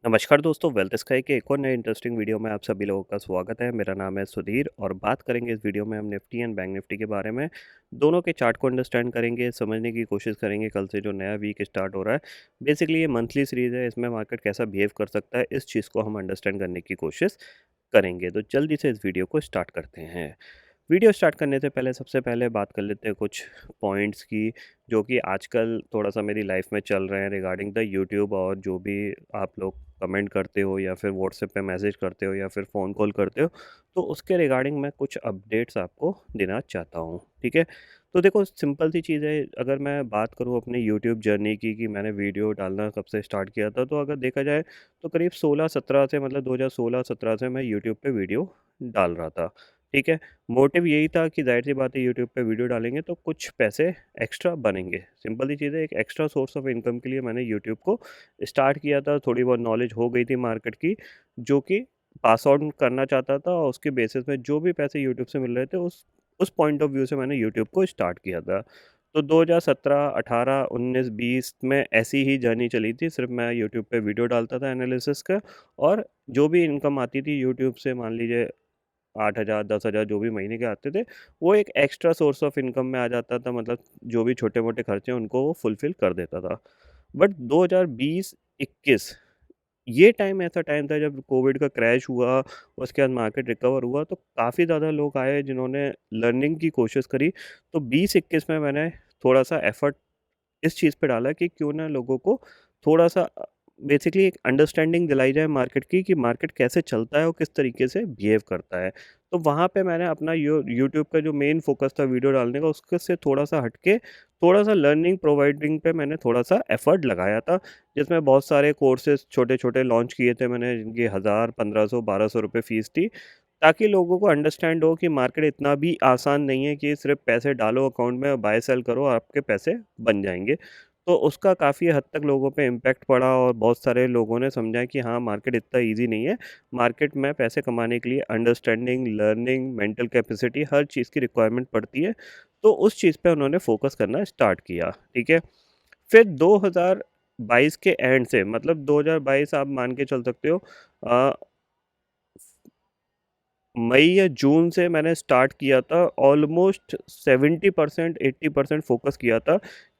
नमस्कार दोस्तों, wealth sky के एक और नए इंटरेस्टिंग वीडियो में आप सभी लोगों का स्वागत है। मेरा नाम है सुधीर और बात करेंगे इस वीडियो में हम निफ्टी एंड बैंक निफ्टी के बारे में। दोनों के चार्ट को अंडरस्टैंड करेंगे, समझने की कोशिश करेंगे कल से जो नया वीक स्टार्ट हो रहा है। बेसिकली ये मंथली सीरीज़ है, इसमें मार्केट कैसा बिहेव कर सकता है, इस चीज़ को हम अंडरस्टैंड करने की कोशिश करेंगे। तो जल्दी से इस वीडियो को स्टार्ट करते हैं। वीडियो स्टार्ट करने से पहले सबसे पहले बात कर लेते हैं कुछ पॉइंट्स की, जो कि आजकल थोड़ा-सा मेरी लाइफ में चल रहे हैं रिगार्डिंग द यूट्यूब, और जो भी आप लोग कमेंट करते हो या फिर व्हाट्सएप पे मैसेज करते हो या फिर फ़ोन कॉल करते हो, तो उसके रिगार्डिंग मैं कुछ अपडेट्स आपको देना चाहता हूँ, ठीक है? तो देखो, सिंपल सी चीज़ है। अगर मैं बात करूँ अपने यूट्यूब जर्नी की कि मैंने वीडियो डालना कब से स्टार्ट किया था, तो अगर देखा जाए तो करीब 16-17 से, मतलब 2016-17 से मैं यूट्यूब पे वीडियो डाल रहा था, ठीक है? मोटिव यही था कि ज़ाहिर-सी बात है, यूट्यूब पे वीडियो डालेंगे तो कुछ पैसे एक्स्ट्रा बनेंगे। सिंपल सी चीज़ है, एक एक्स्ट्रा सोर्स ऑफ इनकम के लिए मैंने यूट्यूब को स्टार्ट किया था। थोड़ी बहुत नॉलेज हो गई थी मार्केट की, जो कि पास ऑन करना चाहता था, और उसके बेसिस में जो भी पैसे यूट्यूब से मिल रहे थे, उस पॉइंट ऑफ व्यू से मैंने यूट्यूब को स्टार्ट किया था। तो 2017, 18, 19, 20 में ऐसी ही जर्नी चली थी। सिर्फ़ मैं यूट्यूब पे वीडियो डालता था एनालिसिस का, और जो भी इनकम आती थी यूट्यूब से, मान लीजिए 8,000, 10,000 जो भी महीने के आते थे, वो एक एक्स्ट्रा सोर्स ऑफ इनकम में आ जाता था। मतलब जो भी छोटे-मोटे खर्चे हैं उनको वो फुलफ़िल कर देता था। बट 2020-21 ये टाइम ऐसा टाइम था जब कोविड का क्रैश हुआ, उसके बाद मार्केट रिकवर हुआ, तो काफ़ी ज़्यादा लोग आए जिन्होंने लर्निंग की कोशिश करी। तो 20-21 में मैंने थोड़ा-सा एफ़र्ट इस चीज़ पे डाला कि क्यों ना लोगों को थोड़ा-सा बेसिकली एक अंडरस्टैंडिंग दिलाई जाए मार्केट की, कि मार्केट कैसे चलता है और किस तरीके से बिहेव करता है। तो वहाँ पे मैंने अपना यूट्यूब का जो मेन फ़ोकस था वीडियो डालने का, उसके से थोड़ा-सा हट के थोड़ा-सा लर्निंग प्रोवाइडिंग पे मैंने थोड़ा-सा एफ़र्ट लगाया था, जिसमें बहुत सारे कोर्सेज़ छोटे-छोटे लॉन्च किए थे मैंने, जिनकी 1000, 1500, 1200 रुपए फ़ीस थी। ताकि लोगों को अंडरस्टैंड हो कि मार्केट इतना भी आसान नहीं है कि सिर्फ़ पैसे डालो अकाउंट में और बाय सेल करो, आपके पैसे बन जाएँगे। तो उसका काफ़ी हद तक लोगों पे इम्पैक्ट पड़ा, और बहुत सारे लोगों ने समझा कि हाँ, मार्केट इतना ईज़ी नहीं है। मार्केट में पैसे कमाने के लिए अंडरस्टैंडिंग, लर्निंग, मेंटल कैपेसिटी, हर चीज़ की रिक्वायरमेंट पड़ती है। तो उस चीज़ पे उन्होंने फ़ोकस करना स्टार्ट किया, ठीक है? फिर 2022 के एंड से, मतलब 2022 आप मान के चल सकते हो, अ, मई या जून से मैंने स्टार्ट किया था। ऑलमोस्ट 70% 80% फ़ोकस किया था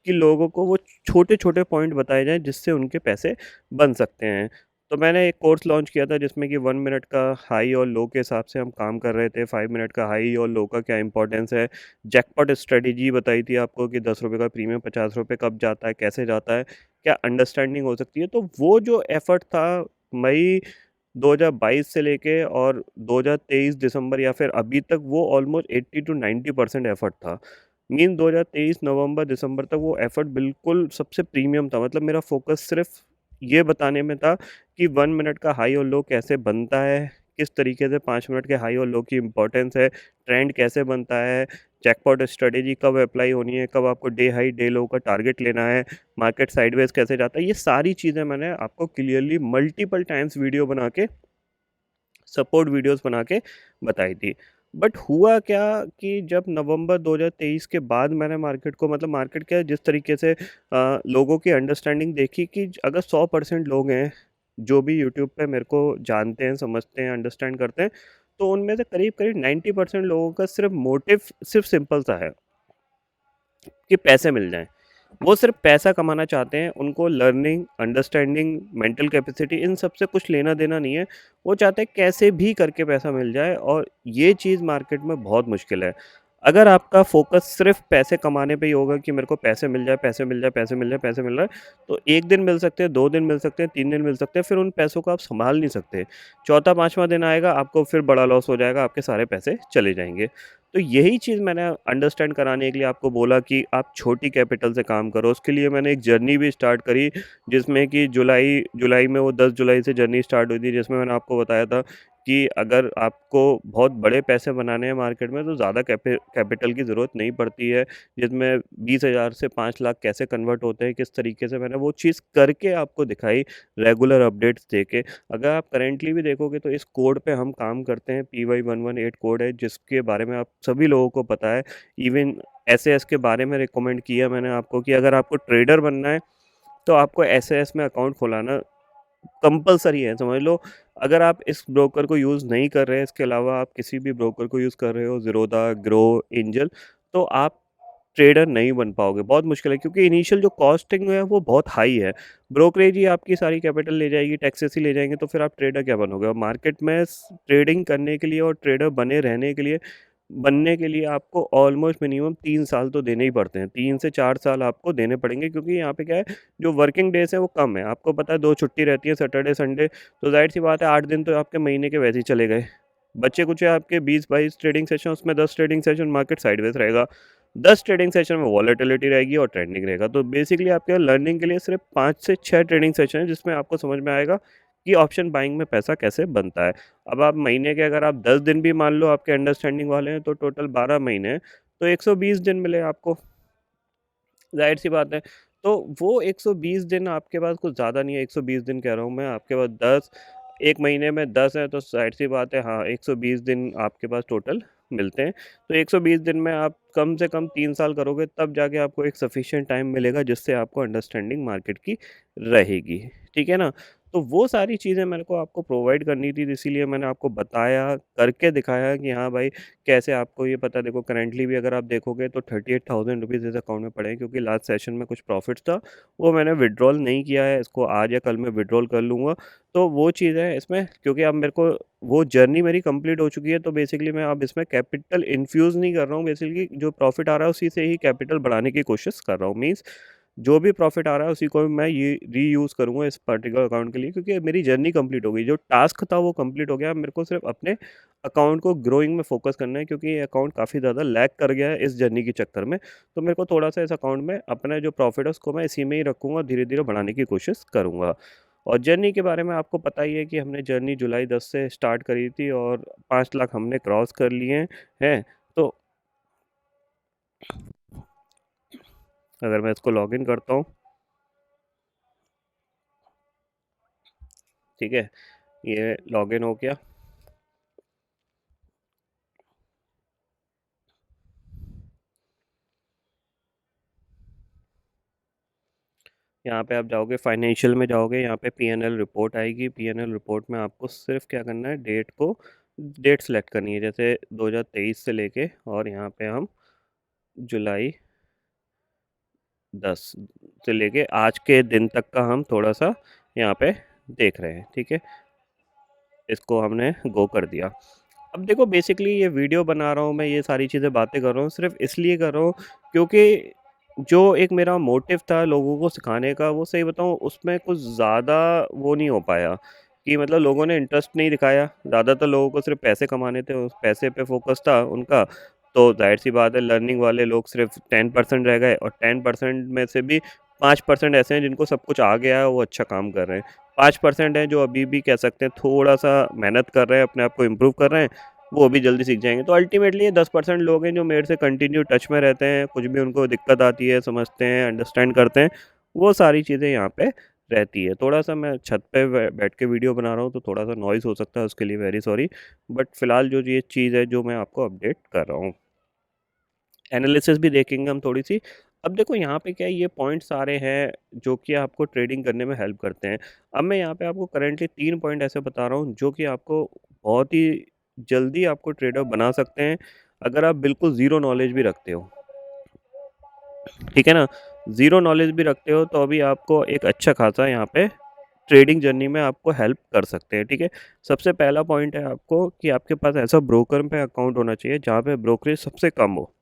कि लोगों को वो छोटे-छोटे पॉइंट बताए जाएँ जिससे उनके पैसे बन सकते हैं। तो मैंने एक कोर्स लॉन्च किया था जिसमें कि 1 मिनट का हाई और लो के हिसाब से हम काम कर रहे थे। 5 मिनट का हाई और लो का क्या इम्पोर्टेंस है। जैकपॉट स्ट्रैटेजी बताई थी आपको कि ₹10 का प्रीमियम ₹50 कब जाता है, कैसे जाता है, क्या अंडरस्टैंडिंग हो सकती है। तो वो जो एफ़र्ट था, मई 2022 से लेके और 2023 दिसंबर या फिर अभी तक, वो ऑलमोस्ट 80 टू 90% एफर्ट था। मीन 2023 नवंबर दिसंबर तक वो एफर्ट बिल्कुल सबसे प्रीमियम था। मतलब मेरा फ़ोकस सिर्फ़ ये बताने में था कि 1 मिनट का हाई और लो कैसे बनता है, किस तरीके से 5 मिनट के हाई और लो की इम्पोर्टेंस है, ट्रेंड कैसे बनता है, जैकपॉट स्ट्रैटेजी कब अप्लाई होनी है, कब आपको डे हाई, डे लो का टारगेट लेना है, मार्केट साइडवेज़ कैसे जाता है। ये सारी चीज़ें मैंने आपको क्लियरली मल्टीपल टाइम्स वीडियो बना के, सपोर्ट वीडियोस बना के बताई थी। बट हुआ क्या कि जब नवंबर 2023 के बाद मैंने मार्केट को, मतलब मार्केट क्या जिस तरीके से लोगों की अंडरस्टैंडिंग देखी कि अगर 100% लोग हैं जो भी यूट्यूब पे मेरे को जानते हैं, समझते हैं, अंडरस्टैंड करते हैं, तो उनमें से करीब-करीब 90% लोगों का सिर्फ मोटिव सिर्फ सिंपल सा है कि पैसे मिल जाएँ। वो सिर्फ़ पैसा कमाना चाहते हैं, उनको लर्निंग, अंडरस्टैंडिंग, मेंटल कैपेसिटी, इन सब से कुछ लेना-देना नहीं है। वो चाहते हैं कैसे भी करके पैसा मिल जाए, और ये चीज़ मार्केट में बहुत मुश्किल है। अगर आपका फ़ोकस सिर्फ़ पैसे कमाने पे ही होगा कि मेरे को पैसे मिल जाए, पैसे मिल जाए, पैसे मिल जाए, पैसे मिल रहा है, तो 1 दिन मिल सकते हैं, 2 दिन मिल सकते हैं, 3 दिन मिल सकते हैं, फिर उन पैसों को आप सँभाल नहीं सकते। चौथा, 5वाँ दिन आएगा, आपको फिर बड़ा लॉस हो जाएगा, आपके सारे पैसे चले जाएँगे। तो यही चीज़ मैंने अंडरस्टैंड कराने के लिए आपको बोला कि आप छोटी कैपिटल से काम करो। उसके लिए मैंने एक जर्नी भी स्टार्ट करी, जिसमें कि जुलाई जुलाई में, वो 10 जुलाई से जर्नी स्टार्ट हुई थी, जिसमें मैंने आपको बताया था कि अगर आपको बहुत बड़े पैसे बनाने हैं मार्केट में, तो ज़्यादा कैपिटल की ज़रूरत नहीं पड़ती है। जिसमें 20,000 से 5 लाख कैसे कन्वर्ट होते हैं, किस तरीके से, मैंने वो चीज़ करके आपको दिखाई, रेगुलर अपडेट्स देके। अगर आप करेंटली भी देखोगे तो इस कोड पे हम काम करते हैं, PY118 कोड है, जिसके बारे में आप सभी लोगों को पता है। इवन एसएएस के बारे में रिकमेंड किया मैंने आपको कि अगर आपको ट्रेडर बनना है, तो आपको एसएएस में अकाउंट खुलाना कंपल्सरी है, समझ लो। अगर आप इस ब्रोकर को यूज़ नहीं कर रहे हैं, इसके अलावा आप किसी भी ब्रोकर को यूज़ कर रहे हो, ज़ीरोधा, ग्रो, एंजल, तो आप ट्रेडर नहीं बन पाओगे, बहुत मुश्किल है, क्योंकि इनिशियल जो कॉस्टिंग है वो बहुत हाई है। ब्रोकरेज ही आपकी सारी कैपिटल ले जाएगी, टैक्सेस ही ले जाएँगे, तो फिर आप ट्रेडर क्या बनोगे? और मार्केट में ट्रेडिंग करने के लिए और ट्रेडर बने रहने के लिए, बनने के लिए आपको ऑलमोस्ट मिनिमम 3 साल तो देने ही पड़ते हैं। 3 से 4 साल आपको देने पड़ेंगे, क्योंकि यहाँ पे क्या है, जो वर्किंग डेज़ हैं वो कम है। आपको पता है 2 छुट्टी रहती है, सैटरडे, संडे, तो ज़ाहिर-सी बात है 8 दिन तो आपके महीने के वैसे ही चले गए। बचे-कुचे आपके 20-22 ट्रेडिंग सेशन, उसमें 10 ट्रेडिंग सेशन मार्केट साइडवेज़ रहेगा। 10 ट्रेडिंग सेशन में वॉलेटिलिटी रहेगी और ट्रेंडिंग रहेगा। तो बेसिकली आपके लर्निंग के लिए सिर्फ़ 5 से 6 ट्रेडिंग सेशन है, जिसमें आपको समझ में आएगा कि ऑप्शन बाइंग में पैसा कैसे बनता है। अब आप महीने के अगर आप 10 दिन भी मान लो आपके अंडरस्टैंडिंग वाले हैं, तो टोटल 12 महीने हैं, तो 120 दिन मिले आपको, ज़ाहिर-सी बात है। तो वो 120 दिन आपके पास कुछ ज़्यादा नहीं है, 120 दिन कह रहा हूँ मैं, आपके पास 10, 1 महीने में 10 है, तो ज़ाहिर-सी बात है, हाँ, 120 दिन आपके पास टोटल मिलते हैं। तो 120 दिन में आप कम से कम 3 साल करोगे, तब जाके आपको एक सफिशिएंट टाइम मिलेगा, जिससे आपको अंडरस्टैंडिंग मार्केट की रहेगी, ठीक है ना? तो वो सारी चीज़ें मेरे को आपको प्रोवाइड करनी थी, इसीलिए मैंने आपको बताया, करके दिखाया कि हाँ भाई, कैसे आपको ये पता, देखो करंटली भी अगर आप देखोगे तो 38,000 रुपीज़ इस अकाउंट में पड़े हैं, क्योंकि लास्ट सेशन में कुछ प्रॉफिट्स था, वो मैंने विथड्रॉल नहीं किया है, इसको आज या कल मैं विथड्रॉल कर लूँगा। तो वो चीज़ है इसमें, क्योंकि अब मेरे को वो जर्नी मेरी कंप्लीट हो चुकी है, तो बेसिकली मैं अब इसमें कैपिटल इन्फ्यूज़ नहीं कर रहा हूँ, बेसिकली जो प्रॉफिट आ रहा है उसी से ही कैपिटल बढ़ाने की कोशिश कर रहा हूँ। मीन्स जो भी प्रॉफिट आ रहा है उसी को मैं ये रीयूज़ करूँगा इस पर्टिकुलर अकाउंट के लिए, क्योंकि मेरी जर्नी कंप्लीट हो गई। जो टास्क था वो कंप्लीट हो गया, अब मेरे को सिर्फ़ अपने अकाउंट को ग्रोइंग में फ़ोकस करना है, क्योंकि ये अकाउंट काफ़ी ज़्यादा लैग कर गया है इस जर्नी के चक्कर में। तो मेरे को थोड़ा-सा इस अकाउंट में अपना जो प्रॉफ़िट है उसको मैं इसी में ही रखूँगा, धीरे-धीरे बढ़ाने की कोशिश करूँगा। और जर्नी के बारे में आपको पता ही है कि हमने जर्नी जुलाई 10 से स्टार्ट करी थी और 5 लाख हमने क्रॉस कर लिए हैं। तो अगर मैं इसको लॉगिन करता हूँ, ठीक है? ये लॉगिन हो गया। यहाँ पे आप जाओगे, फाइनेंशियल में जाओगे, यहाँ पे पीएनएल रिपोर्ट आएगी। पीएनएल रिपोर्ट में आपको सिर्फ क्या करना है, डेट सेलेक्ट करनी है, जैसे 2023 से लेके, और यहाँ पे हम जुलाई 10 से लेके आज के दिन तक का हम थोड़ा सा यहाँ पे देख रहे हैं, ठीक है? इसको हमने गो कर दिया। अब देखो, बेसिकली ये वीडियो बना रहा हूँ मैं, ये सारी चीज़ें बातें कर रहा हूँ, सिर्फ़ इसलिए कर रहा हूँ क्योंकि जो एक मेरा मोटिव था लोगों को सिखाने का, वो सही बताऊँ उसमें कुछ ज़्यादा वो नहीं हो पाया, कि मतलब लोगों ने इंटरेस्ट नहीं दिखाया। ज़्यादातर लोगों को सिर्फ़ पैसे कमाने थे, उस पैसे पे फ़ोकस था उनका। तो ज़ाहिर-सी बात है, लर्निंग वाले लोग सिर्फ़ 10% रह गए, और 10% में से भी 5% ऐसे हैं जिनको सब कुछ आ गया है, वो अच्छा काम कर रहे हैं। 5% हैं जो अभी भी कह सकते हैं थोड़ा-सा मेहनत कर रहे हैं, अपने आप को इम्प्रूव कर रहे हैं, वो भी जल्दी सीख जाएँगे। तो अल्टीमेटली ये 10% लोग हैं जो मेरे से कंटिन्यू टच में रहते हैं, कुछ भी उनको दिक्कत आती है, समझते हैं, अंडरस्टैंड करते हैं, वो सारी चीज़ें यहाँ पे रहती है। थोड़ा-सा मैं छत पे बैठ के वीडियो बना रहा हूँ, तो थोड़ा-सा नॉइज़ हो सकता है, उसके लिए वेरी सॉरी। बट फ़िलहाल जो ये चीज़ है जो मैं आपको अपडेट कर रहा हूँ। एनालिसिस भी देखेंगे हम थोड़ी-सी। अब देखो यहाँ पे क्या है, ये पॉइंट्स सारे हैं जो कि आपको ट्रेडिंग करने में हेल्प करते हैं। अब मैं यहाँ पे आपको करंटली 3 पॉइंट ऐसे बता रहा हूँ जो कि आपको बहुत ही जल्दी आपको ट्रेडर बना सकते हैं, अगर आप बिल्कुल ज़ीरो नॉलेज भी रखते हो, ठीक है ना? ज़ीरो नॉलेज भी रखते हो तो अभी आपको एक अच्छा खासा यहाँ पे ट्रेडिंग जर्नी में आपको हेल्प कर सकते हैं, ठीक है? सबसे पहला पॉइंट है आपको कि आपके पास ऐसा ब्रोकर पे अकाउंट होना चाहिए जहाँ पे ब्रोकरेज सबसे कम हो।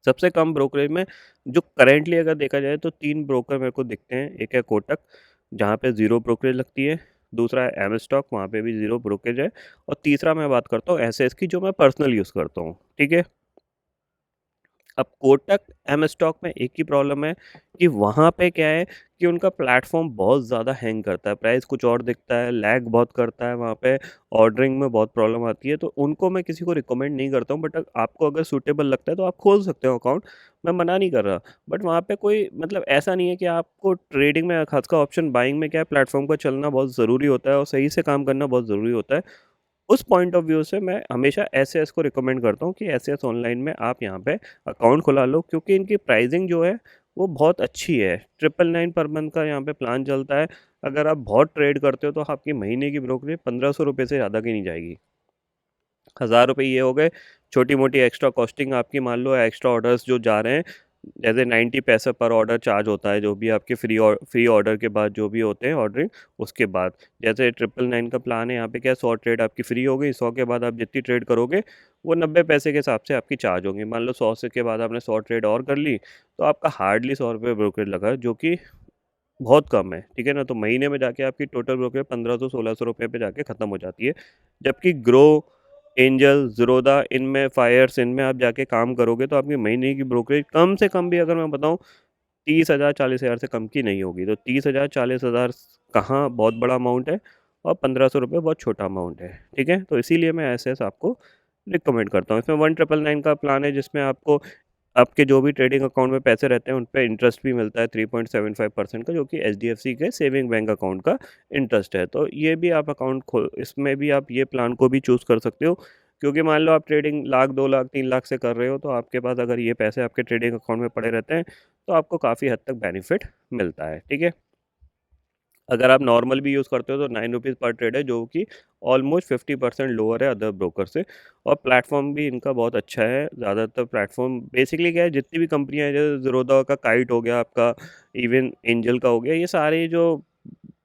सबसे कम ब्रोकरेज में जो करेंटली अगर देखा जाए तो 3 ब्रोकर मेरे को दिखते हैं। एक है कोटक, जहाँ पे ज़ीरो ब्रोकरेज लगती है, दूसरा है एम स्टॉक, वहाँ पे भी ज़ीरो ब्रोकरेज है, और तीसरा मैं बात करता हूँ एसएस की, जो मैं पर्सनल यूज़ करता हूँ, ठीक है? अब कोटक, एम स्टॉक में एक ही प्रॉब्लम है कि वहाँ पे क्या है कि उनका प्लेटफ़ॉर्म बहुत ज़्यादा हैंग करता है, प्राइस कुछ और दिखता है, लैग बहुत करता है वहाँ पे, ऑर्डरिंग में बहुत प्रॉब्लम आती है, तो उनको मैं किसी को रिकमेंड नहीं करता हूँ। बट आपको अगर सूटेबल लगता है तो आप खोल सकते हो अकाउंट, मैं मना नहीं कर रहा। बट वहाँ पे कोई मतलब ऐसा नहीं है कि आपको ट्रेडिंग में खास का ऑप्शन बाइंग में क्या है, प्लेटफ़ॉर्म का चलना बहुत ज़रूरी होता है और सही से काम करना बहुत ज़रूरी होता है। उस पॉइंट ऑफ व्यू से मैं हमेशा एसएस को रिकमेंड करता हूँ कि एसएस ऑनलाइन में आप यहाँ पे अकाउंट खुला लो, क्योंकि इनकी प्राइसिंग जो है वो बहुत अच्छी है। 999 पर मंथ का यहाँ पे प्लान चलता है। अगर आप बहुत ट्रेड करते हो तो आपकी महीने की ब्रोकरेज 1500 रुपये से ज़्यादा की नहीं जाएगी। 1000 रुपये ये हो गए, छोटी मोटी एक्स्ट्रा कॉस्टिंग आपकी, मान लो एक्स्ट्रा ऑर्डर्स जो जा रहे हैं, जैसे 90 पैसे पर ऑर्डर चार्ज होता है, जो भी आपके फ्री ऑर्डर के बाद जो भी होते हैं ऑर्डरिंग, उसके बाद जैसे 999 का प्लान है, यहाँ पे क्या 100 ट्रेड आपकी फ्री हो गई, 100 के बाद आप जितनी ट्रेड करोगे वो 90 पैसे के हिसाब से आपकी चार्ज होंगी। मान लो 100 से के बाद आपने 100 ट्रेड और कर ली तो आपका हार्डली 100 रुपये ब्रोकरेज लगा, जो कि बहुत कम है, ठीक है ना। तो महीने में जाके आपकी टोटल ब्रोकरेज 1500-1600 रुपये पे जाके ख़त्म हो जाती है। जबकि ग्रो, एंजल, ज़ीरोधा, इनमें फायर्स, इनमें आप जाके काम करोगे तो आपकी महीने की ब्रोकरेज कम से कम भी अगर मैं बताऊँ 30,000 40,000 से कम की नहीं होगी। तो 30,000 40,000 कहाँ बहुत बड़ा अमाउंट है, और 1500 रुपये बहुत छोटा अमाउंट है, ठीक है। तो इसीलिए मैं ऐसे आपको रिकमेंड करता हूँ। इसमें 1999 का प्लान है जिसमें आपको आपके जो भी ट्रेडिंग अकाउंट में पैसे रहते हैं उन पे इंटरेस्ट भी मिलता है 3.75% का, जो कि एचडीएफसी के सेविंग बैंक अकाउंट का इंटरेस्ट है। तो ये भी आप अकाउंट खोल, इसमें भी आप ये प्लान को भी चूज़ कर सकते हो, क्योंकि मान लो आप ट्रेडिंग लाख 2 लाख 3 लाख से कर रहे हो तो आपके पास अगर ये पैसे आपके ट्रेडिंग अकाउंट में पड़े रहते हैं तो आपको काफ़ी हद तक बेनिफिट मिलता है, ठीक है। अगर आप नॉर्मल भी यूज़ करते हो तो 9 रुपीज़ पर ट्रेड है, जो कि ऑलमोस्ट 50% लोअर है अदर ब्रोकर से। और प्लेटफॉर्म भी इनका बहुत अच्छा है। ज़्यादातर प्लेटफॉर्म बेसिकली क्या है, जितनी भी कंपनियां हैं, जैसे ज़ीरोधा का काइट हो गया आपका, इवन एंजल का हो गया, ये सारे जो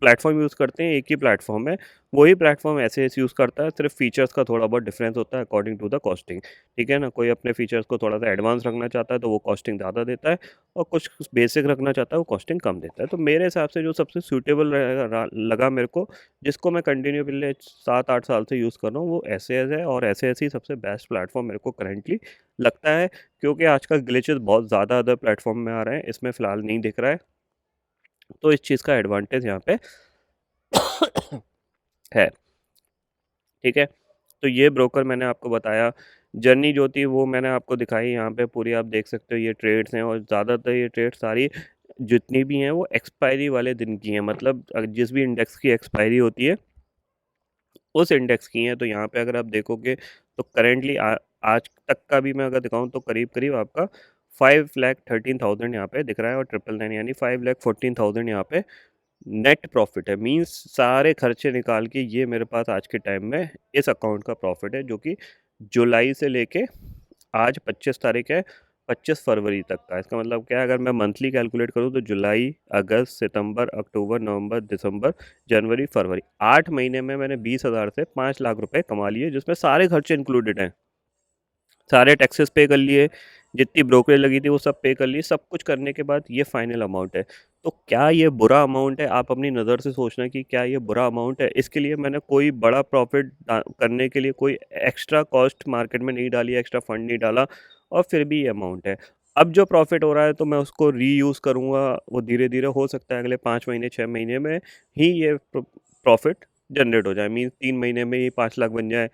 प्लेटफॉर्म यूज़ करते हैं एक ही प्लेटफॉर्म है। वही प्लेटफॉर्म ऐसे ऐसे यूज़ करता है, सिर्फ फीचर्स का थोड़ा बहुत डिफरेंस होता है अकॉर्डिंग टू द कॉस्टिंग, ठीक है ना। कोई अपने फीचर्स को थोड़ा सा एडवांस रखना चाहता है तो वो कॉस्टिंग ज़्यादा देता है, और कुछ बेसिक रखना चाहता है वो कॉस्टिंग कम देता है। तो मेरे हिसाब से जो सबसे सूटेबल लगा मेरे को, जिसको मैं कंटिन्यू पिछले 7-8 साल से यूज़ कर रहा हूँ, वो एस है। और एस ही सबसे बेस्ट प्लेटफॉर्म मेरे को करेंटली लगता है, क्योंकि आजकल ग्लिचेस बहुत ज़्यादा अदर प्लेटफॉर्म में आ रहे हैं, इसमें फ़िलहाल नहीं दिख रहा है। तो इस चीज़ का एडवांटेज यहाँ पे है, ठीक है। तो ये ब्रोकर मैंने आपको बताया, जर्नी जो थी वो मैंने आपको दिखाई, यहाँ पे पूरी आप देख सकते हो ये ट्रेड्स हैं, और ज़्यादातर ये ट्रेड्स सारी जितनी भी हैं वो एक्सपायरी वाले दिन की हैं, मतलब जिस भी इंडेक्स की एक्सपायरी होती है उस इंडेक्स की हैं। तो यहाँ पे अगर आप देखोगे तो करेंटली आज तक का भी मैं अगर दिखाऊँ तो करीब करीब आपका 5,13,000 यहाँ पे दिख रहा है, और 999 यानी 5,14,000 यहाँ पे नेट प्रॉफिट है। मींस सारे खर्चे निकाल के ये मेरे पास आज के टाइम में इस अकाउंट का प्रॉफिट है, जो कि जुलाई से लेके आज 25 तारीख है, 25 फरवरी तक का। इसका मतलब क्या है, अगर मैं मंथली कैलकुलेट करूँ तो जुलाई, अगस्त, सितंबर, अक्टूबर, नवंबर, दिसंबर, जनवरी, फरवरी, 8 महीने में मैंने 20,000 से 5 लाख रुपए कमा लिए, जिसमें सारे खर्चे इंक्लूडेड हैं। सारे टैक्सेस पे कर लिए, जितनी ब्रोकरेज लगी थी वो सब पे कर ली, सब कुछ करने के बाद ये फाइनल अमाउंट है। तो क्या ये बुरा अमाउंट है? आप अपनी नज़र से सोचना कि क्या ये बुरा अमाउंट है। इसके लिए मैंने कोई बड़ा प्रॉफिट करने के लिए कोई एक्स्ट्रा कॉस्ट मार्केट में नहीं डाली, एक्स्ट्रा फंड नहीं डाला, और फिर भी ये अमाउंट है। अब जो प्रॉफिट हो रहा है तो मैं उसको रीयूज़ करूँगा, वो धीरे धीरे हो सकता है अगले 5 महीने 6 महीने में ही ये प्रॉफिट जनरेट हो जाए, मीन्स 3 महीने में ही 5 लाख बन जाए,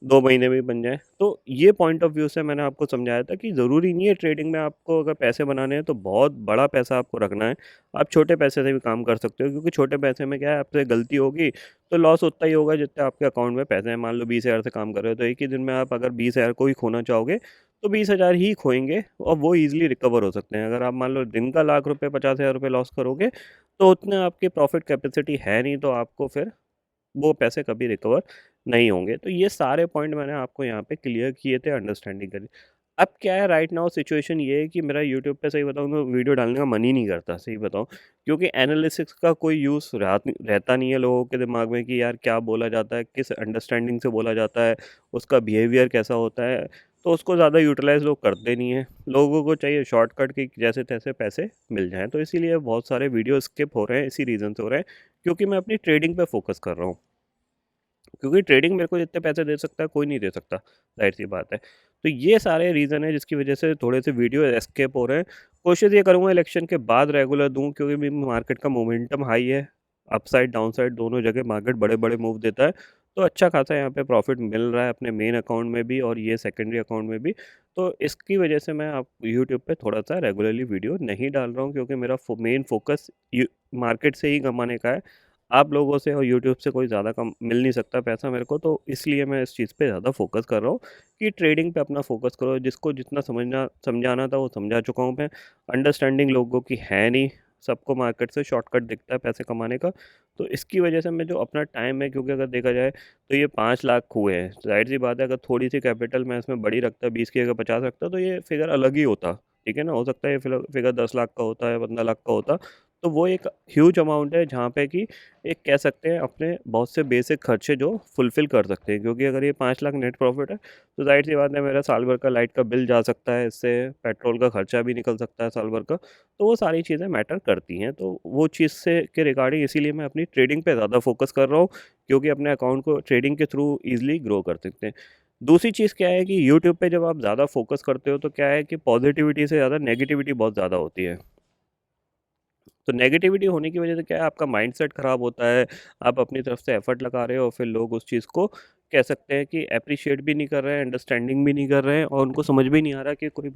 2 महीने में बन जाए। तो ये पॉइंट ऑफ व्यू से मैंने आपको समझाया था कि ज़रूरी नहीं है ट्रेडिंग में आपको अगर पैसे बनाने हैं तो बहुत बड़ा पैसा आपको रखना है। आप छोटे पैसे से भी काम कर सकते हो, क्योंकि छोटे पैसे में क्या है, आपसे गलती होगी तो लॉस उतना ही होगा जितने आपके अकाउंट में पैसे हैं। मान लो 20,000 से काम कर रहे हो तो एक ही दिन में आप अगर 20,000 को ही खोना चाहोगे तो 20,000 ही खोएंगे, और वो ईजिली रिकवर हो सकते हैं। अगर आप मान लो दिन का लाख रुपये 50,000 रुपये लॉस करोगे तो उतने आपकी प्रॉफिट कैपेसिटी है नहीं, तो आपको फिर वो पैसे कभी रिकवर नहीं होंगे। तो ये सारे पॉइंट मैंने आपको यहाँ पे क्लियर किए थे, अंडरस्टैंडिंग करी। अब क्या है, राइट नाउ सिचुएशन ये है कि मेरा यूट्यूब पे, सही बताऊँ तो, वीडियो डालने का मन ही नहीं करता, सही बताऊँ। क्योंकि एनालिसिस का कोई यूज़ रहता नहीं है लोगों के दिमाग में कि यार क्या बोला जाता है, किस अंडरस्टैंडिंग से बोला जाता है, उसका बिहेवियर कैसा होता है। तो उसको ज़्यादा यूटिलाइज़ लोग करते नहीं हैं। लोगों को चाहिए शॉर्टकट कि जैसे तैसे पैसे मिल जाएँ। तो इसीलिए बहुत सारे वीडियो स्किप हो रहे हैं, इसी रीज़न से हो रहे हैं, क्योंकि मैं अपनी ट्रेडिंग पे फ़ोकस कर रहा हूँ। क्योंकि ट्रेडिंग मेरे को जितने पैसे दे सकता है कोई नहीं दे सकता, ज़ाहिर-सी बात है। तो ये सारे रीज़न हैं जिसकी वजह से थोड़े से वीडियो एस्केप हो रहे हैं। कोशिश ये करूँगा इलेक्शन के बाद रेगुलर दूँ, क्योंकि अभी मार्केट का मोमेंटम हाई है, अपसाइड डाउनसाइड दोनों जगह मार्केट बड़े-बड़े मूव देता है। तो अच्छा खासा यहाँ पे प्रॉफ़िट मिल रहा है अपने मेन अकाउंट में भी और ये सेकेंडरी अकाउंट में भी। तो इसकी वजह से मैं आप यूट्यूब पे थोड़ा-सा रेगुलरली वीडियो नहीं डाल रहा हूँ, क्योंकि मेरा मेन फ़ोकस यू मार्केट से ही कमाने का है। आप लोगों से और यूट्यूब से कोई ज़्यादा कम मिल नहीं सकता पैसा मेरे को, तो इसलिए मैं इस चीज़ पे ज़्यादा फ़ोकस कर रहा हूँ कि ट्रेडिंग पे अपना फ़ोकस करो। जिसको जितना समझाना था वो समझा चुका हूँ मैं। अंडरस्टैंडिंग लोगों की है नहीं, सबको मार्केट से शॉर्टकट दिखता है पैसे कमाने का। तो इसकी वजह से मैं जो अपना टाइम है, क्योंकि अगर देखा जाए तो ये 5 लाख हुए हैं, ज़ाहिर-सी बात है अगर थोड़ी-सी कैपिटल मैं इसमें बड़ी रखता, 20 की जगह 50 रखता, तो ये फ़िगर अलग ही होता, ठीक है ना? हो सकता है ये फ़िगर 10 लाख का होता है, 15 लाख का होता। तो वो एक ह्यूज अमाउंट है जहाँ पे कि एक कह सकते हैं अपने बहुत से बेसिक खर्चे जो फुलफ़िल कर सकते हैं, क्योंकि अगर ये 5 लाख नेट प्रॉफ़िट है, तो ज़ाहिर-सी बात है मेरा साल भर का लाइट का बिल जा सकता है इससे, पेट्रोल का खर्चा भी निकल सकता है साल भर का। तो वो सारी चीज़ें मैटर करती हैं, तो वो चीज़ से के रिगार्डिंग इसीलिए मैं अपनी ट्रेडिंग पे ज़्यादा फ़ोकस कर रहा हूँ, क्योंकि अपने अकाउंट को ट्रेडिंग के थ्रू ईज़िली ग्रो कर सकते हैं। दूसरी चीज़ क्या है कि यूट्यूब पे जब आप ज़्यादा फ़ोकस करते हो, तो क्या है कि पॉज़िटिविटी से ज़्यादा नेगेटिविटी बहुत ज़्यादा होती है। तो नेगेटिविटी होने की वजह से क्या है, आपका माइंडसेट ख़राब होता है, आप अपनी तरफ से एफ़र्ट लगा रहे हो, फिर लोग उस चीज़ को कह सकते हैं कि एप्रिशिएट भी नहीं कर रहे हैं, अंडरस्टैंडिंग भी नहीं कर रहे हैं, और उनको समझ भी नहीं आ रहा कि कोई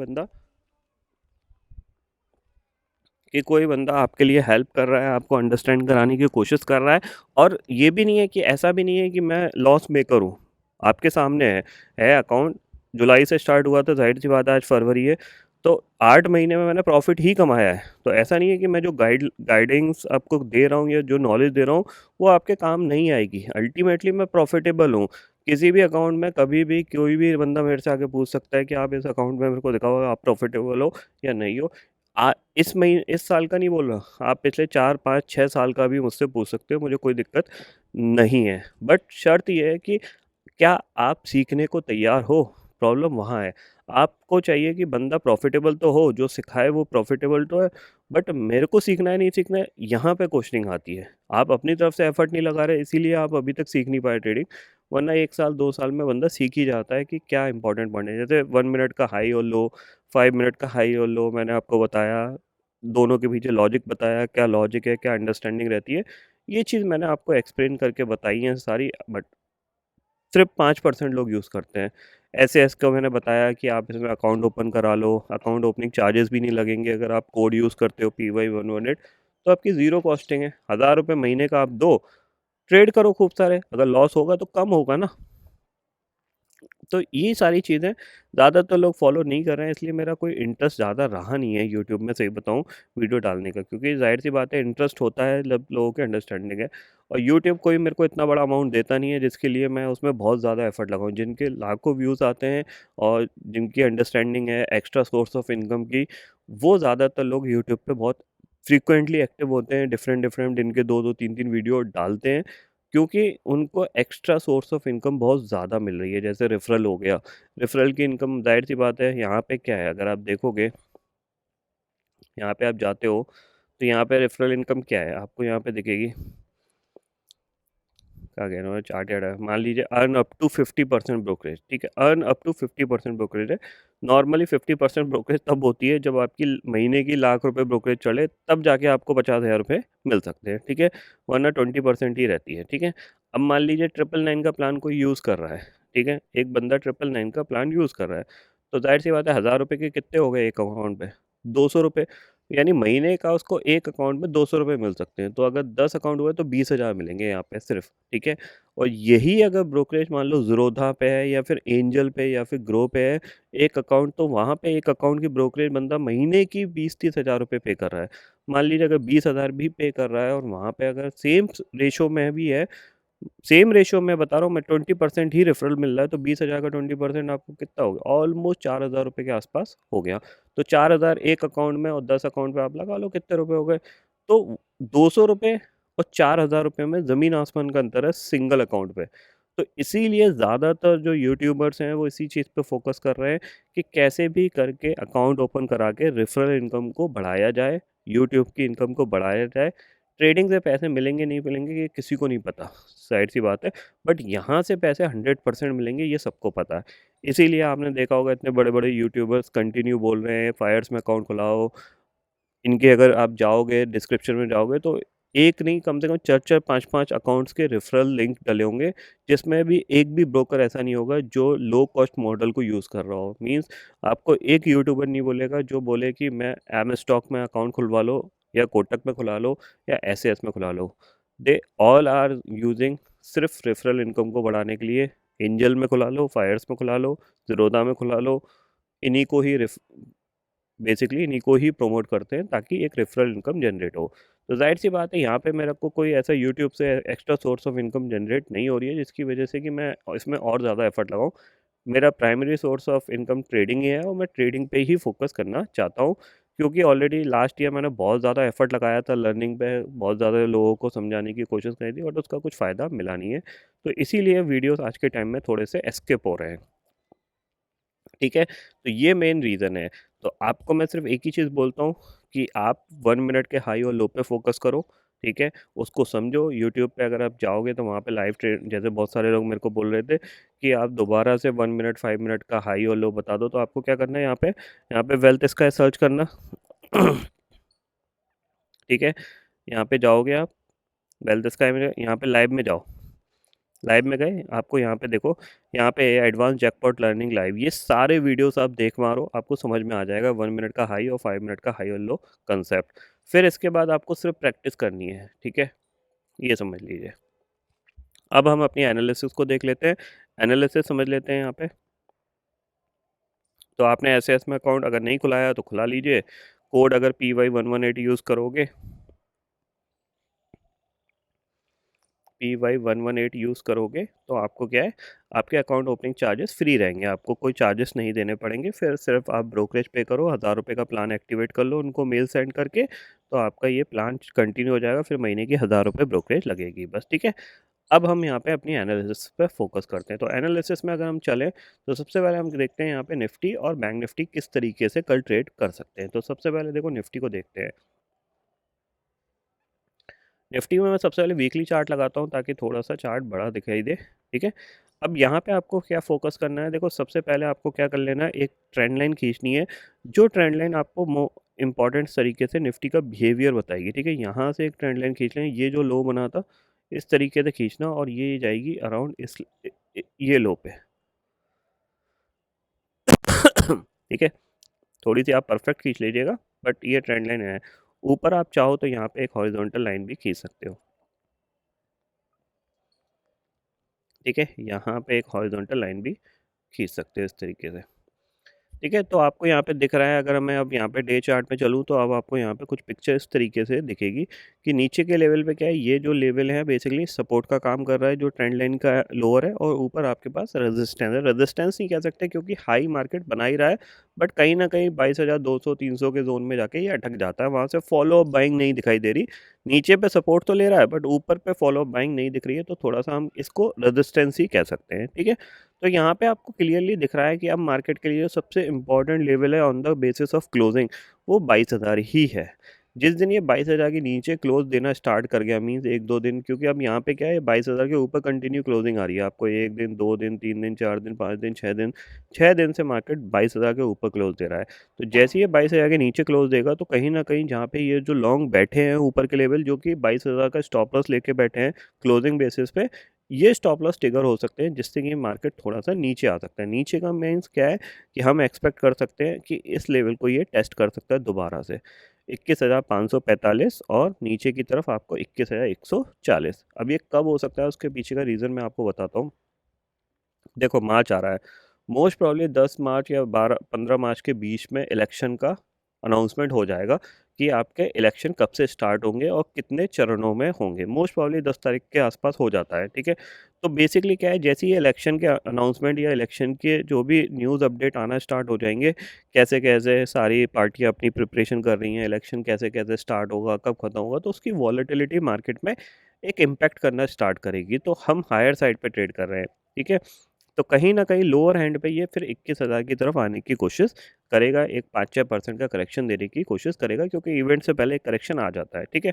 बंदा आपके लिए हेल्प कर रहा है, आपको अंडरस्टैंड कराने की कोशिश कर रहा है। और ये भी नहीं है कि ऐसा भी नहीं है कि मैं लॉस मेकर हूँ, आपके सामने है अकाउंट, जुलाई से स्टार्ट हुआ था, ज़ाहिर-सी बात है आज फरवरी है, तो 8 महीने में मैंने प्रॉफ़िट ही कमाया है। तो ऐसा नहीं है कि मैं जो गाइडेंस आपको दे रहा हूँ या जो नॉलेज दे रहा हूँ, वो आपके काम नहीं आएगी। अल्टीमेटली मैं प्रॉफ़िटेबल हूँ। किसी भी अकाउंट में कभी भी कोई भी बंदा मेरे से आके पूछ सकता है कि आप इस अकाउंट में मेरे को दिखाओ, आप प्रॉफ़िटेबल हो या नहीं हो। इस साल का नहीं बोल रहा, आप पिछले 4, 5, 6 साल का भी मुझसे पूछ सकते हो, मुझे कोई दिक्कत नहीं है। बट शर्त ये है कि क्या आप सीखने को तैयार हो? प्रॉब्लम वहाँ है। आपको चाहिए कि बंदा प्रॉफ़िटेबल तो हो, जो सिखाए वो प्रॉफ़िटेबल तो है, बट मेरे को सीखना है, नहीं सीखना है, यहाँ पे क्वेश्चनिंग आती है। आप अपनी तरफ से एफ़र्ट नहीं लगा रहे, इसीलिए आप अभी तक सीख नहीं पाए ट्रेडिंग, वरना 1 साल, 2 साल में बंदा सीख ही जाता है कि क्या इम्पोर्टेंट पॉइंट है। जैसे 1 मिनट का हाई और लो, 5 मिनट का हाई और लो मैंने आपको बताया, दोनों के पीछे लॉजिक बताया, क्या लॉजिक है, क्या अंडरस्टैंडिंग रहती है। ये चीज़ मैंने आपको एक्सप्लेन करके बताई हैं सारी, बट सिर्फ 5% लोग यूज़ करते हैं। एसएएस का मैंने बताया कि आप इसमें अकाउंट ओपन करा लो, अकाउंट ओपनिंग चार्जेस भी नहीं लगेंगे अगर आप कोड यूज़ करते हो पीवाई 118, तो आपकी ज़ीरो कॉस्टिंग है। ₹1000 महीने का आप दो, ट्रेड करो खूब सारे, अगर लॉस होगा तो कम होगा ना। तो ये सारी चीज़ें ज़्यादातर लोग फॉलो नहीं कर रहे हैं, इसलिए मेरा कोई इंटरेस्ट ज़्यादा रहा नहीं है यूट्यूब में, सही बताऊँ, वीडियो डालने का, क्योंकि ज़ाहिर-सी बात है इंटरेस्ट होता है जब लोगों की अंडरस्टैंडिंग है, और यूट्यूब कोई मेरे को इतना बड़ा अमाउंट देता नहीं है जिसके लिए मैं उसमें बहुत ज़्यादा एफर्ट लगाऊँ। जिनके लाखों व्यूज़ आते हैं और जिनकी अंडरस्टैंडिंग है एक्स्ट्रा सोर्स ऑफ इनकम की, वो ज़्यादातर लोग यूट्यूब पे बहुत फ्रीक्वेंटली एक्टिव होते हैं, डिफरेंट-डिफरेंट दिन के 2-2 3-3 वीडियो डालते हैं, क्योंकि उनको एक्स्ट्रा सोर्स ऑफ इनकम बहुत ज़्यादा मिल रही है। जैसे रेफ़रल हो गया, रेफ़रल की इनकम ज़ाहिर-सी बात है, यहाँ पे क्या है, अगर आप देखोगे, यहाँ पे आप जाते हो, तो यहाँ पे रेफ़रल इनकम क्या है, आपको यहाँ पे दिखेगी, क्या कह रहा हूँ, चार्ट ऐड है, मान लीजिए अर्न अप टू 50% ब्रोकरेज, ठीक है? अर्न अप टू 50% ब्रोकरेज है। नॉर्मली 50% ब्रोकरेज तब होती है जब आपकी महीने की लाख रुपए ब्रोकरेज चले, तब जाके आपको 50,000 रुपए मिल सकते हैं, ठीक है? वरना 20% ही रहती है, ठीक है? अब मान लीजिए 999 का प्लान कोई यूज़ कर रहा है, ठीक है? एक बंदा 999 का प्लान यूज़ कर रहा है, तो ज़ाहिर-सी बात है, ₹1000 के कितने हो गए एक अकाउंट पे? ₹200, यानी महीने का उसको एक अकाउंट में ₹200 मिल सकते हैं। तो अगर 10 अकाउंट हुए तो 20,000 मिलेंगे यहाँ पे सिर्फ़, ठीक है? और यही अगर ब्रोकरेज मान लो ज़ीरोधा पे है या फिर एंजल पे या फिर ग्रो पे है एक अकाउंट, तो वहाँ पे एक अकाउंट की ब्रोकरेज बंदा महीने की 20-30 हज़ार रुपए पे कर रहा है। मान लीजिए अगर 20,000 भी पे कर रहा है और वहाँ पे अगर सेम रेशो में भी है, सेम रेशियो मैं बता रहा हूँ, मैं 20% ही रेफरल मिल रहा है, तो 20,000 का 20% आपको कितना हो गया? ऑलमोस्ट 4,000 रुपए के आसपास हो गया। तो 4,000 एक अकाउंट में और 10 अकाउंट पे आप लगा लो कितने रुपए हो गए। तो ₹200 और 4,000 रुपए में ज़मीन आसमान का अंतर है सिंगल अकाउंट पे। तो इसीलिए ज़्यादातर जो यूट्यूबर्स हैं वो इसी चीज़ पे फ़ोकस कर रहे हैं कि कैसे भी करके अकाउंट ओपन करा के रेफरल इनकम को बढ़ाया जाए, यूट्यूब की इनकम को बढ़ाया जाए। ट्रेडिंग से पैसे मिलेंगे नहीं मिलेंगे ये किसी को नहीं पता, ज़ाहिर-सी बात है। बट यहाँ से पैसे 100% मिलेंगे ये सबको पता है। इसीलिए आपने देखा होगा इतने बड़े-बड़े यूट्यूबर्स कंटिन्यू बोल रहे हैं फायर्स में अकाउंट खुलाओ। इनके अगर आप जाओगे डिस्क्रिप्शन में जाओगे तो एक नहीं कम से कम 4-4 5-5 अकाउंट्स के रेफरल लिंक डले होंगे, जिसमें भी एक भी ब्रोकर ऐसा नहीं होगा जो लो कॉस्ट मॉडल को यूज़ कर रहा हो। मीन्स आपको एक यूट्यूबर नहीं बोलेगा जो बोले कि मैं एम स्टॉक में अकाउंट खुलवा लो या कोटक में खुला लो या एसएएस में खुला लो। दे ऑल आर यूजिंग सिर्फ रेफरल इनकम को बढ़ाने के लिए। एंजल में खुला लो, फायर्स में खुला लो, ज़ीरोधा में खुला लो, इन्हीं को ही बेसिकली इन्हीं को ही प्रमोट करते हैं ताकि एक रेफरल इनकम जनरेट हो। तो जाहिर सी बात है यहाँ पे मेरे को कोई ऐसा यूट्यूब से extra source of income generate नहीं हो रही है जिसकी वजह से कि मैं इसमें और ज़्यादा एफर्ट लगाऊं। मेरा primary source of income trading ही है और मैं ट्रेडिंग पे ही फोकस करना चाहता हूँ, क्योंकि ऑलरेडी लास्ट ईयर मैंने बहुत ज़्यादा एफर्ट लगाया था लर्निंग पे, बहुत ज़्यादा लोगों को समझाने की कोशिश करी थी, बट उसका कुछ फ़ायदा मिला नहीं है। तो इसीलिए वीडियोस आज के टाइम में थोड़े से एस्केप हो रहे हैं। ठीक है, तो ये मेन रीज़न है। तो आपको मैं सिर्फ एक ही चीज़ बोलता हूँ कि आप 1 मिनट के हाई और लो पे फोकस करो। ठीक है, उसको समझो। यूट्यूब पे अगर आप जाओगे तो वहाँ पे लाइव ट्रेड, जैसे बहुत सारे लोग मेरे को बोल रहे थे कि आप दोबारा से 1 मिनट 5 मिनट का हाई और लो बता दो, तो आपको क्या करना है, यहाँ पे वेल्थ इसका सर्च करना। ठीक है, यहाँ पे जाओगे आप, वेल्थ स्काई में यहाँ पे लाइव में जाओ। लाइव में गए, आपको यहाँ पे देखो, यहाँ पे एडवांस जैकपॉट लर्निंग लाइव, ये सारे वीडियोस आप देख मारो, आपको समझ में आ जाएगा 1 मिनट का हाई और 5 मिनट का हाई और लो कंसेप्ट। फिर इसके बाद आपको सिर्फ प्रैक्टिस करनी है। ठीक है, ये समझ लीजिए। अब हम अपनी एनालिसिस को देख लेते हैं, एनालिसिस समझ लेते हैं यहाँ पे। तो आपने एस एस में अकाउंट अगर नहीं खुलाया तो खुला लीजिए। कोड अगर PY118 यूज़ करोगे, PY118 यूज़ करोगे तो आपको क्या है, आपके अकाउंट ओपनिंग चार्जेस फ्री रहेंगे, आपको कोई चार्जेस नहीं देने पड़ेंगे। फिर सिर्फ आप ब्रोकरेज पे करो, 1000 रुपये का प्लान एक्टिवेट कर लो उनको मेल सेंड करके, तो आपका ये प्लान कंटिन्यू हो जाएगा। फिर महीने की 1000 रुपये ब्रोकरेज लगेगी बस। ठीक है, अब हम यहाँ पे अपनी एनालिसिस पे फोकस करते हैं। तो एनालिसिस में अगर हम चलें तो सबसे पहले हम देखते हैं यहाँ पे निफ्टी और बैंक निफ्टी किस तरीके से कल ट्रेड कर सकते हैं। तो सबसे पहले देखो निफ्टी को देखते हैं। निफ्टी में मैं सबसे पहले वीकली चार्ट लगाता हूँ ताकि थोड़ा सा चार्ट बड़ा दिखाई दे। ठीक है, अब यहाँ पे आपको क्या फोकस करना है, देखो सबसे पहले आपको क्या कर लेना है, एक ट्रेंड लाइन खींचनी है। जो ट्रेंड लाइन आपको इंपॉर्टेंट तरीके से निफ्टी का बिहेवियर बताएगी। ठीक है, यहाँ से एक ट्रेंड लाइन खींच लें, ये जो लो बना था इस तरीके से खींचना, और ये जाएगी अराउंड ये लो पे। ठीक है, थोड़ी सी आप परफेक्ट खींच लीजिएगा, बट ये ट्रेंड लाइन है। ऊपर आप चाहो तो यहाँ पे एक हॉरिजॉन्टल लाइन भी खींच सकते हो। ठीक है, यहाँ पे एक हॉरिजॉन्टल लाइन भी खींच सकते हो इस तरीके से। ठीक है, तो आपको यहाँ पे दिख रहा है, अगर मैं अब यहाँ पे डे चार्ट में चलूँ तो अब आपको यहाँ पे कुछ पिक्चर इस तरीके से दिखेगी कि नीचे के लेवल पे क्या है, ये जो लेवल है बेसिकली सपोर्ट का काम कर रहा है, जो ट्रेंड लाइन का लोअर है, और ऊपर आपके पास रेजिस्टेंस है। रेजिस्टेंस नहीं कह सकते क्योंकि हाई मार्केट बना ही रहा है, बट कहीं ना कहीं 22,200 300 के जोन में जाके ये अटक जाता है, वहाँ से फॉलो अप बाइंग नहीं दिखाई दे रही। नीचे पे सपोर्ट तो ले रहा है बट ऊपर पे फॉलो अप बाइंग नहीं दिख रही है, तो थोड़ा सा हम इसको रेजिस्टेंस ही कह सकते हैं। ठीक है, तो यहाँ पे आपको क्लियरली दिख रहा है कि अब मार्केट के लिए जो सबसे इम्पोर्टेंट लेवल है on the basis of closing, वो 22,000 ही है। जिस दिन ये 22,000 के नीचे क्लोज देना स्टार्ट कर गया, मीन्स 1-2 दिन, क्योंकि अब यहाँ पे क्या है, 22,000 के ऊपर कंटिन्यू क्लोजिंग आ रही है आपको, 1 दिन 2 दिन 3 दिन 4 दिन 5 दिन 6 दिन, 6 दिन से मार्केट 22,000 के ऊपर क्लोज दे रहा है। तो जैसे ये 22,000 के नीचे क्लोज देगा तो कहीं ना कहीं जहाँ पे ये जो लॉन्ग बैठे हैं ऊपर के लेवल, जो कि 22,000 का स्टॉप लॉस लेके बैठे हैं क्लोजिंग बेसिस पे, ये स्टॉप लॉस ट्रिगर हो सकते हैं, जिससे कि मार्केट थोड़ा सा नीचे आ सकता है। नीचे का मीन्स क्या है कि हम एक्सपेक्ट कर सकते हैं कि इस लेवल को ये टेस्ट कर सकता है दोबारा से, 21,545, और नीचे की तरफ आपको 21,140। अब ये कब हो सकता है, उसके पीछे का रीज़न मैं आपको बताता हूँ। देखो मार्च आ रहा है, मोस्ट प्रॉब्ली 10 मार्च या 12-15 मार्च के बीच में इलेक्शन का अनाउंसमेंट हो जाएगा कि आपके इलेक्शन कब से स्टार्ट होंगे और कितने चरणों में होंगे। मोस्ट प्रॉब्ली 10 तारीख के आसपास हो जाता है। ठीक है, तो बेसिकली क्या है, जैसे ही इलेक्शन के अनाउंसमेंट या इलेक्शन के जो भी न्यूज़ अपडेट आना स्टार्ट हो जाएंगे, कैसे कैसे सारी पार्टियां अपनी प्रिपरेशन कर रही हैं, इलेक्शन कैसे कैसे स्टार्ट होगा, कब ख़त्म होगा, तो उसकी वॉलेटिलिटी मार्केट में एक इम्पैक्ट करना स्टार्ट करेगी। तो हम हायर साइड पे ट्रेड कर रहे हैं। ठीक है, तो कहीं न कहीं लोअर हैंड पे ये फिर 21,000 की तरफ आने की कोशिश करेगा, एक 5-6% का करेक्शन देने की कोशिश करेगा, क्योंकि इवेंट से पहले एक करेक्शन आ जाता है। ठीक है?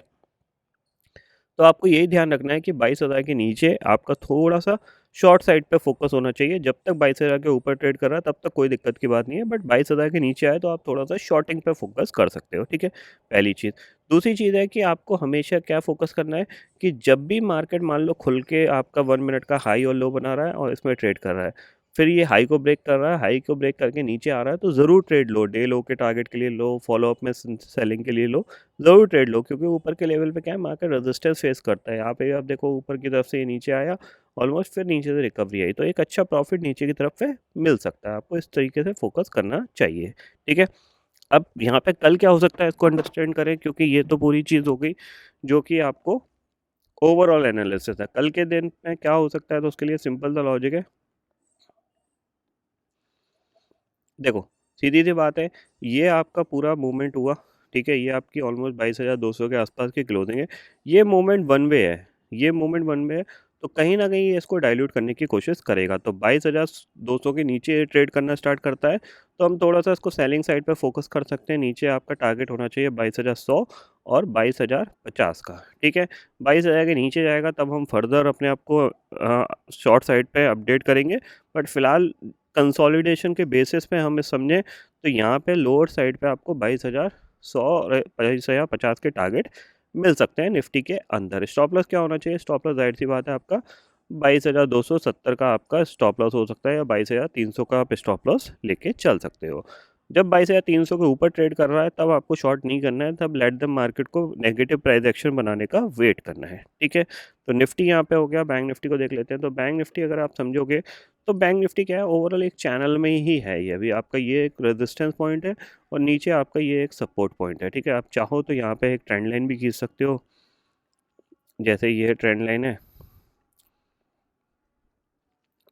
तो आपको यही ध्यान रखना है कि 22,000 के नीचे आपका थोड़ा-सा शॉर्ट साइड पे फ़ोकस होना चाहिए। जब तक 22,000 के ऊपर ट्रेड कर रहा है तब तक कोई दिक्कत की बात नहीं है, बट 22,000 के नीचे आए तो आप थोड़ा-सा शॉर्टिंग पे फ़ोकस कर सकते हो। ठीक है? पहली चीज़। दूसरी चीज़ है कि आपको हमेशा क्या फ़ोकस करना है कि जब भी मार्केट मान लो खुल के आपका 1 मिनट का हाई और लो बना रहा है और इसमें ट्रेड कर रहा है, फिर ये हाई को ब्रेक कर रहा है, हाई को ब्रेक करके नीचे आ रहा है तो ज़रूर ट्रेड लो, डे लो के टारगेट के लिए लो, फॉलो अप में सेलिंग के लिए लो, ज़रूर ट्रेड लो, क्योंकि ऊपर के लेवल पे क्या है, मार्केट रेजिस्टेंस फेस करता है। यहाँ पे आप देखो ऊपर की तरफ से ये नीचे आया ऑलमोस्ट, फिर नीचे से रिकवरी आई, तो एक अच्छा प्रॉफिट नीचे की तरफ से मिल सकता है। आपको इस तरीके से फोकस करना चाहिए, ठीक है। अब यहाँ पे कल क्या हो सकता है इसको अंडरस्टैंड करें, क्योंकि ये तो पूरी चीज़ हो गई जो कि आपको ओवरऑल एनालिसिस है। कल के दिन में क्या हो सकता है, तो उसके लिए सिंपल सा लॉजिक है। देखो सीधी सी बात है, ये आपका पूरा मूवमेंट हुआ, ठीक है, ये आपकी ऑलमोस्ट 22,200 के आसपास की क्लोजिंग है। ये मूवमेंट वन वे है, ये मूवमेंट वन वे है, तो कहीं ना कहीं ये इसको डाइल्यूट करने की कोशिश करेगा। तो 22,200 के नीचे ट्रेड करना स्टार्ट करता है तो हम थोड़ा सा इसको सेलिंग साइड पे फोकस कर सकते हैं। नीचे आपका टारगेट होना चाहिए 22,100 और 22,050 का, ठीक है। 22,000 के नीचे जाएगा तब हम फर्दर अपने आप को शॉर्ट साइड पे अपडेट करेंगे। बट फिलहाल कंसोलिडेशन के बेसिस पे हम समझें तो यहाँ पे लोअर साइड पे आपको 22,100 और 22,050 के टारगेट मिल सकते हैं निफ्टी के अंदर। स्टॉप लॉस क्या होना चाहिए, स्टॉप लॉस जाहिर सी बात है आपका 22,270 का आपका स्टॉप लॉस हो सकता है, या 22,300 का आप स्टॉप लॉस लेके चल सकते हो। जब 22,300 के ऊपर ट्रेड कर रहा है तब आपको शॉर्ट नहीं करना है, तब लेट द मार्केट को नेगेटिव प्राइस एक्शन बनाने का वेट करना है, ठीक है। तो निफ्टी यहाँ पे हो गया। बैंक निफ्टी को देख लेते हैं। तो बैंक निफ्टी अगर आप समझोगे तो बैंक निफ्टी क्या है, ओवरऑल एक चैनल में ही है। ये अभी आपका ये एक रेजिस्टेंस पॉइंट है और नीचे आपका ये एक सपोर्ट पॉइंट है, ठीक है। आप चाहो तो यहाँ पे एक ट्रेंड लाइन भी खींच सकते हो, जैसे ये ट्रेंड लाइन है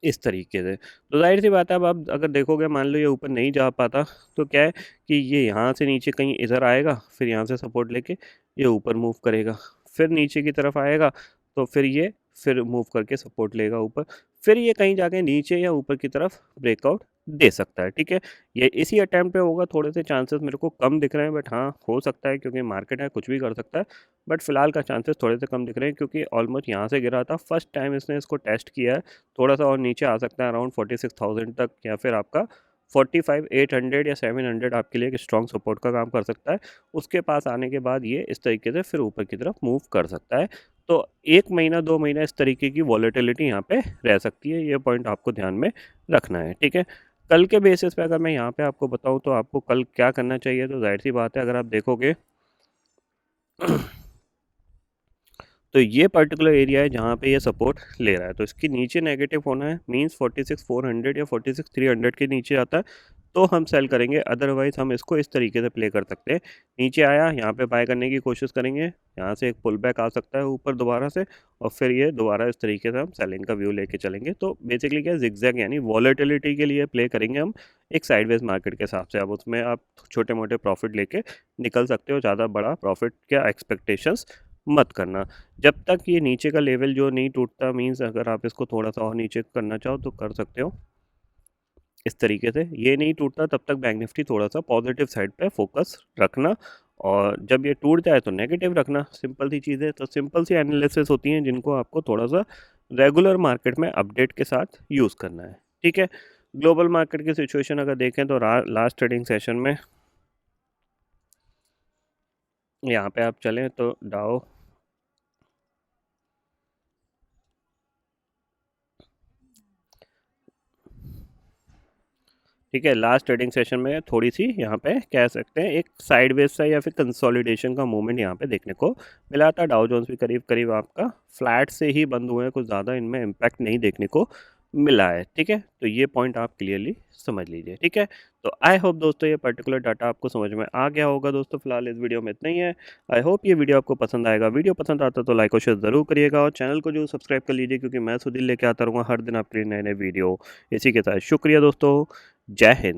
इस तरीके से। तो जाहिर सी बात है, अब आप अगर देखोगे मान लो ये ऊपर नहीं जा पाता तो क्या है कि ये यहाँ से नीचे कहीं इधर आएगा, फिर यहाँ से सपोर्ट लेके ये ऊपर मूव करेगा, फिर नीचे की तरफ आएगा तो फिर ये फिर मूव करके सपोर्ट लेगा ऊपर, फिर ये कहीं जाके नीचे या ऊपर की तरफ ब्रेकआउट दे सकता है, ठीक है। ये इसी अटैम्प्ट पे होगा। थोड़े से चांसेस मेरे को कम दिख रहे हैं, बट हाँ हो सकता है, क्योंकि मार्केट है कुछ भी कर सकता है। बट फिलहाल का चांसेस थोड़े से कम दिख रहे हैं, क्योंकि ऑलमोस्ट यहाँ से गिरा था, फर्स्ट टाइम इसने इसको टेस्ट किया है। थोड़ा सा और नीचे आ सकता है अराउंड 46,000 तक, या फिर आपका 45,800 या 700 आपके लिए एक स्ट्रॉन्ग सपोर्ट का काम कर सकता है। उसके पास आने के बाद ये इस तरीके से फिर ऊपर की तरफ मूव कर सकता है। तो 1 महीना 2 महीना इस तरीके की वॉलेटिलिटी यहाँ पे रह सकती है। ये पॉइंट आपको ध्यान में रखना है, ठीक है। कल के बेसिस पे अगर मैं यहाँ पे आपको बताऊँ तो आपको कल क्या करना चाहिए, तो जाहिर सी बात है अगर आप देखोगे तो ये पर्टिकुलर एरिया है जहाँ पे ये सपोर्ट ले रहा है, तो इसके नीचे नेगेटिव होना है, मींस 46,400 या 46,300 के नीचे आता है तो हम सेल करेंगे। अदरवाइज हम इसको इस तरीके से प्ले कर सकते हैं। नीचे आया, यहाँ पे बाय करने की कोशिश करेंगे, यहाँ से एक पुल बैक आ सकता है ऊपर दोबारा से, और फिर ये दोबारा इस तरीके से हम सेलिंग का व्यू लेके चलेंगे। तो बेसिकली क्या, जिगजैग यानी वॉलेटिलिटी के लिए प्ले करेंगे हम एक साइडवेज मार्केट के हिसाब से। अब उसमें आप छोटे मोटे प्रॉफिट लेके निकल सकते हो, ज़्यादा बड़ा प्रॉफिट क्या एक्सपेक्टेशंस मत करना। जब तक ये नीचे का लेवल जो नहीं टूटता, मीन्स अगर आप इसको थोड़ा सा और नीचे करना चाहो तो कर सकते हो इस तरीके से। ये नहीं टूटता तब तक बैंक निफ्टी थोड़ा सा पॉजिटिव साइड पे फोकस रखना, और जब ये टूट जाए तो नेगेटिव रखना। सिंपल सी चीज़ है। तो सिंपल सी एनालिसिस होती हैं जिनको आपको थोड़ा सा रेगुलर मार्केट में अपडेट के साथ यूज़ करना है, ठीक है। ग्लोबल मार्केट की सिचुएशन अगर देखें तो लास्ट ट्रेडिंग सेशन में यहाँ पे आप चलें तो डाउ ठीक है, लास्ट ट्रेडिंग सेशन में थोड़ी सी यहाँ पे कह सकते हैं एक साइडवेज सा या फिर कंसोलिडेशन का मूवमेंट यहाँ पे देखने को मिला था। डाउ जोन्स भी करीब करीब आपका फ्लैट से ही बंद हुए हैं, कुछ ज़्यादा इनमें इम्पैक्ट नहीं देखने को मिला है, ठीक है। तो ये पॉइंट आप क्लियरली समझ लीजिए, ठीक है। तो आई होप दोस्तों ये पर्टिकुलर डाटा आपको समझ में आ गया होगा। दोस्तों फिलहाल इस वीडियो में इतना ही है। आई होप ये वीडियो आपको पसंद आएगा। वीडियो पसंद आता तो लाइक और शेयर ज़रूर करिएगा, और चैनल को जो सब्सक्राइब कर लीजिए, क्योंकि मैं सुधीर लेके आता रहूँगा हर दिन आपके लिए नए नए वीडियो। इसी के साथ शुक्रिया दोस्तों, जय हिंद।